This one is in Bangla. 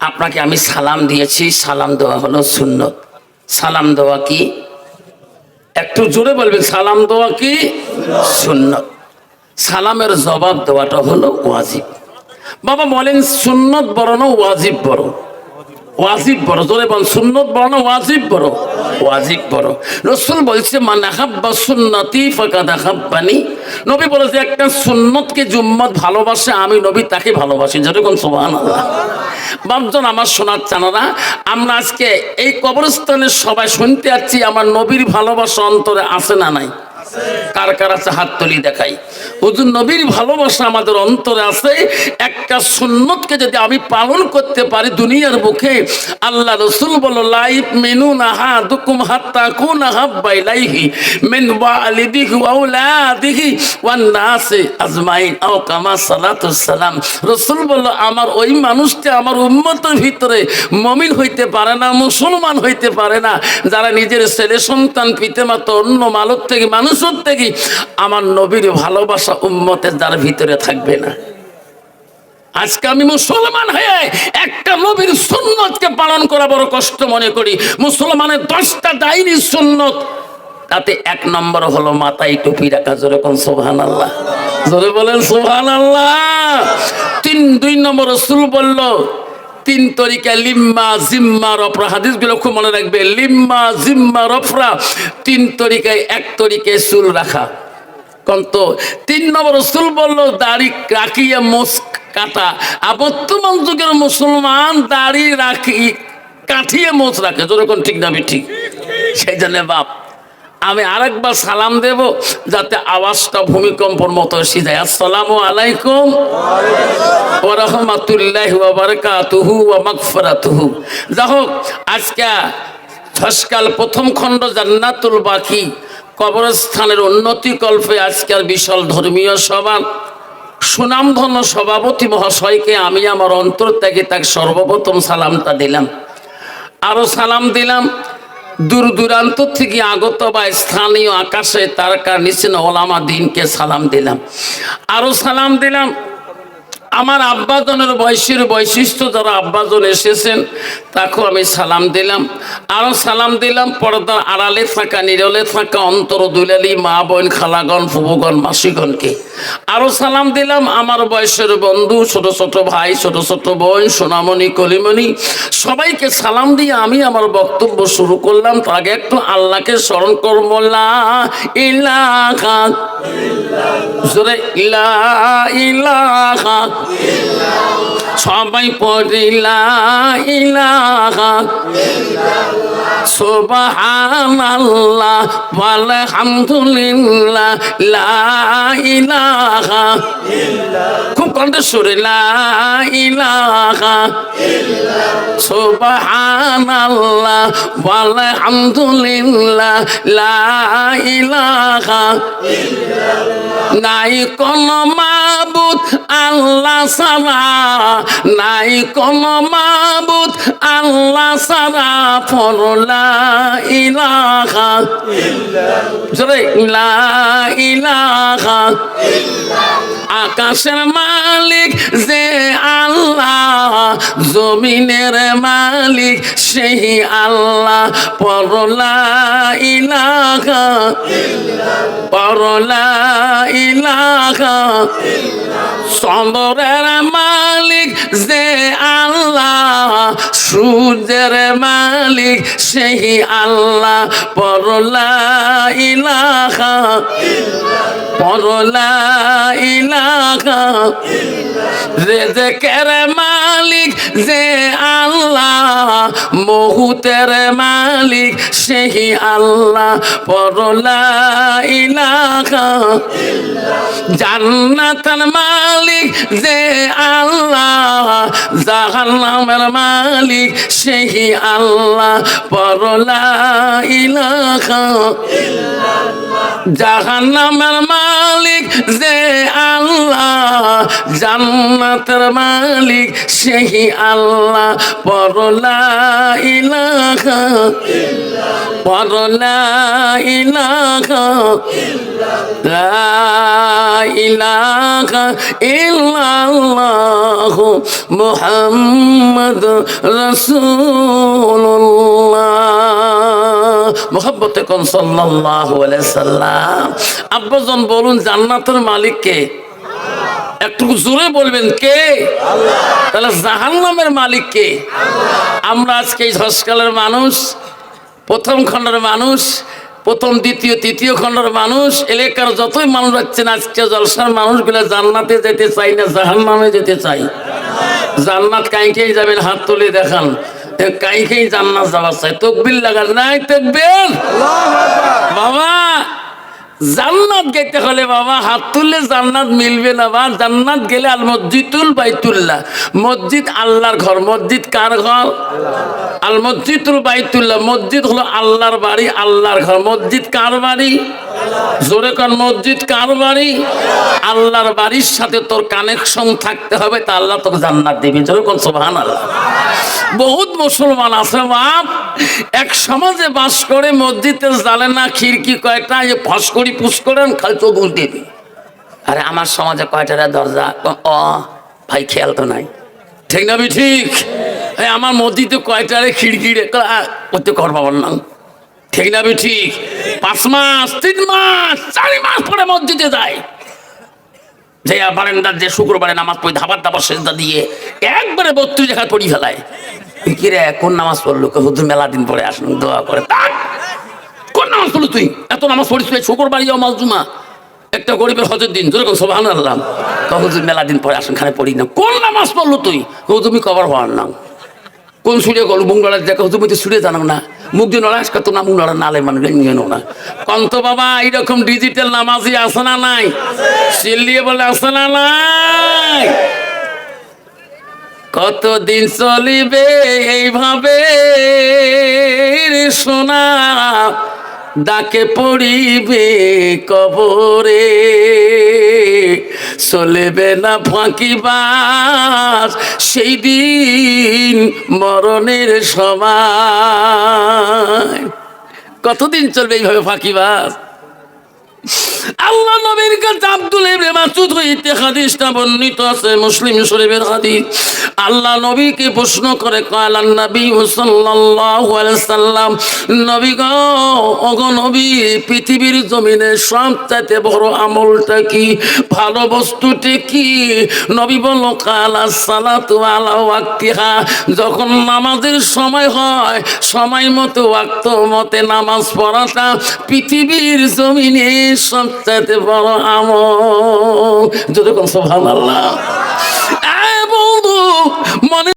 আপনাকে আমি সালাম দিয়েছি, সালাম দেওয়া হলো সুন্নত। সালাম দেওয়া কি? একটু জোরে বলবেন, সালাম দেওয়া কি সুন্নত। সালামের জবাব দেওয়াটা হলো ওয়াজিব। বাবা বলেন সুন্নত বড় না ওয়াজিব বড়? ওয়াজিব বড়। জোরে বলেন, সুন্নত বড় না ওয়াজিব বড়? ওয়াজিব বড়। রাসূল বলছে মান আহাব্বা সুন্নতি ফাকাদ আহাব্বানি। নবী বলেছে একটা সুন্নতকে যে উম্মত ভালোবাসে আমি নবী তাকে ভালোবাসি। যেরকম সুবহানাল্লাহ। বাপজন আমার সোনার চানারা, আমরা আজকে এই কবরস্থানের সবাই শুনতে যাচ্ছি আমার নবীর ভালোবাসা অন্তরে আছে না নাই? কার কার আছে হাত তুলি দেখাই। হুজুর নবীর ভালোবাসা আমাদের অন্তরে আছে। একটা সুন্নতকে যদি আমি পালন করতে পারি দুনিয়ার বুকে, আল্লাহ রাসূল বলল লাইফ মেনু নাহা দুকুম হাত্তা কুন হাব্বা ইলাইহি মিন ওয়ালিদিহি ওয়া আওলাদিহি ওয়ান নাসি আজমাইন আও কামা সালাতুস সালাম। রাসূল বলল আমার ওই মানুষটা আমার উম্মতের ভিতরে মুমিন হইতে পারে না, মুসলমান হইতে পারে না, যারা নিজের ছেলে সন্তান পিতামাতা অন্য মালক থেকে মানুষের থেকে আমার নবীর ভালোবাসা উম্মতের যার ভিতরে থাকবে না। আজকে আমি মুসলমান হয়ে একটা নবীর সুন্নতকে পালন করা বড় কষ্ট মনে করি। মুসলমানের 10টা দাইনি সুন্নত, তাতে 1 নম্বর হলো মাথায় টুপি রাখা। জোরে কোন সুবহানাল্লাহ, জোরে বলেন সুবহানাল্লাহ। 2 নম্বর রাসূল বলল 3 তরিকা লিম্মা জিম্মা রফরা। হাদিসগুলো খুব মনে রাখবে, লিম্মা জিম্মা রফরা। 3 তরিকায় 1 তরিকায় চুল রাখা। কন্ত 3 নম্বর রাসূল বলল দাড়ি রাখিয়ে মোছ কাটা। বর্তমান যুগের মুসলমান দাড়ি রাখি কাটিয়ে মোছ রাখে। যখন ঠিক না ঠিক? সেই জন্য বাপ আমি আরেকবার সালাম দেব যাতে আওয়াজটা ভূমিকম্পর মতো এসে যায়। আসসালামু আলাইকুম ওয়া রাহমাতুল্লাহি ওয়া বারাকাতুহু ওয়া মাগফিরাতুহু। যাই হোক, আজকে ফসকাল প্রথম খণ্ড জান্নাতুল বাকি কবরস্থানের উন্নতি কল্পে আজকের বিশাল ধর্মীয় সভা, সুনামধন্য সভাপতি মহাশয়কে আমি আমার অন্তর থেকে তাকে সর্বপ্রথম সালামটা দিলাম। আরো সালাম দিলাম দূর দূরান্ত থেকে আগত বা স্থানীয় আকাশে তারকার নিচে ওলামা দিনকে সালাম দিলাম। আরো সালাম দিলাম আমার আব্বাজনের বয়সের বৈশিষ্ট্য যারা আব্বাজন এসেছেন তাকেও আমি সালাম দিলাম। আরও সালাম দিলাম পর্দার আড়ালে থাকা নিরলে থাকা অন্তর দুলালি মা বোন খালাগণ ফুবুগণ মাসিগণকে। আরও সালাম দিলাম আমার বয়সের বন্ধু ছোট ছোট ভাই ছোট ছোট বোন সোনামণি কলিমণি সবাইকে সালাম দিয়ে আমি আমার বক্তব্য শুরু করলাম। তার আগে একটু আল্লাহকে স্মরণ করব। লা ইলাহা ইল্লাল্লাহ সবাই পড়ি লা ইলাহা সুবহানাল্লাহ ওয়ালহামদুলিল্লাহ লা ইলাহা খুব কণ্ঠস্বরে লা ইলাহা সুবহানাল্লাহ ওয়ালহামদুলিল্লাহ লা ইলাহা নাই কোন মাবুদ আল্লাহ ছাড়া, নাই কোন মাবুদ আল্লাহ ছাড়া, লা ইলাহা লা ইলাহা আকাশের মালিক যে আল্লাহ, জমিনের মালিক সেই আল্লাহ, লা ইলাহা লা ইলাহা চন্দ্রের মালিক যে আল্লাহ, সূর্যের মালিক সেই আল্লাহ, লা ইলাহা লা ইলাহা রিজকের মালিক যে আল্লাহ, মহুতের মালিক সেই আল্লাহ, লা ইলাহা জান্নাতের মালিক যে আল্লাহ, জাহান্নামের মালিক সেই আল্লাহ, লা ইলাহা জাহান্নামের মালিক যে আল্লাহ, জান্নাতের মালিক সেই আল্লাহ। পড়ো লা ইলাহা, পড়ো লা ইলাহা, লা ইলাহা ইল্লাল্লাহু মুহাম্মাদুর রাসূলুল্লাহ। মুহাব্বতে কোন সাল্লাল্লাহু আলাইহি সাল্লাম। আব্বাজান বলুন জান্নাতের মালিক কে? একটু জোরে বলবেন কে? তাহলে জাহান্নামের মালিক কে? আমরা আজকে এই হসকালের মানুষ, প্রথম খণ্ডের মানুষ, প্রথম দ্বিতীয় তৃতীয় খণ্ডের মানুষ, এলাকার যতই মানুষ আছেন আজকে জলসার মানুষগুলো জান্নাতে যেতে চাই না জাহান্নামে যেতে চাই। জান্নাত কাইকেই যাবেন, হাত তুলে দেখান। কাইকেই জান্নাত যাওয়ার চাই। তকবীর লাগান নাই? তকবীর। বাবা জান্নাত যেতে হলে বাবা হাত তুললে জান্নাত মিলবে না। বা জান্নাত গেলে আল মসজিদুল বাইতুল্লাহ, মসজিদ আল্লাহর ঘর। মসজিদ কার ঘর? আল মসজিদুল বাইতুল্লাহ, মসজিদ হলো আল্লাহর বাড়ি, আল্লাহর ঘর। মসজিদ কার বাড়ি? জোরে কোন মসজিদ কার বাড়ি? আল্লাহর বাড়ির সাথে তোর কানেকশন থাকতে হবে, তা আল্লাহ তোকে জান্নাত দিবে। জোরে কোন সুবহানাল্লাহ। বহুত মুসলমান আছে বাপ, এক সমাজে বাস করে, মসজিদের জালে না খিড়কি কয়টা, যে ফস করি পুষ করেন খালি চোখ উল্টে দিবি। আরে আমার সমাজে কয়টা দরজা? ও ভাই খেয়াল তো নাই, ঠিক না? ঠিক। আমার মসজিদে কয়টারে খিড়কি রে করতে কর বাবার নাম, ঠিক না? ঠিক। 5 মাস 3 মাস 4 মাস পরে মসজিদে যায়, যে বারান্দার যে শুক্রবারে নামাজ পড়ি ধাবার ধাবার সেজদা দিয়ে একবারে 32 জায়গা পড়ি ফেলায়। কি রে কোন নামাজ পড়লো? হুজুর মেলা দিন পরে আসুন দোয়া করে। কোন নামাজ পড়লো তুই? এত নামাজ পড়িস শুক্রবার যাও মাজুমা, একটা গরিবের হজের দিন, যেরকম সুবহানাল্লাহ। হুজুর মেলা দিন পরে আসুন, খানে পড়ি না। কোন নামাজ পড়লো তুই? তুমি কবার হওয়ার নাম কোন সুরে গল মুংলার দেখো, তুমি তো সুরে জানো না, মুখ দিয়ে নড়াস কত না, মুখ নড়া নালে মানে নিয়ে নো না। কন্ত বাবা এইরকম ডিজিটাল নামাজি আছে না নাই? চিল্লিয়ে বলে আছে না নাই? কতদিন চলিবে এইভাবে সোনা, ডাকে পড়িবে কবরে, চলেবে না ফাঁকিবাজ সেই দিন মরণের সময়। কতদিন চলবে এইভাবে ফাঁকিবাজ? আল্লাহ নবীর কাছে আব্দুল ইবনে মাসউদ হইতে হাদিসটা বর্ণিত আছে, মুসলিম শরীফের হাদিস। আল্লাহ নবীকে প্রশ্ন করে, কালান নবী সাল্লাল্লাহু আলাইহি সাল্লাম, নবী গো, ওগো নবী, পৃথিবীর জমিনে সবচাইতে বড় আমলটা কি, ভালো বস্তুটি কি? নবী বলল, কালা সালাতু আলা ওয়াক্তিহা, যখন নামাজের সময় হয় সময় মতো ওয়াক্ত মতে নামাজ পড়াটা পৃথিবীর জমিনে সবচাইতে বড় আমল। যদি কোন সুবহানাল্লাহ। বন্ধু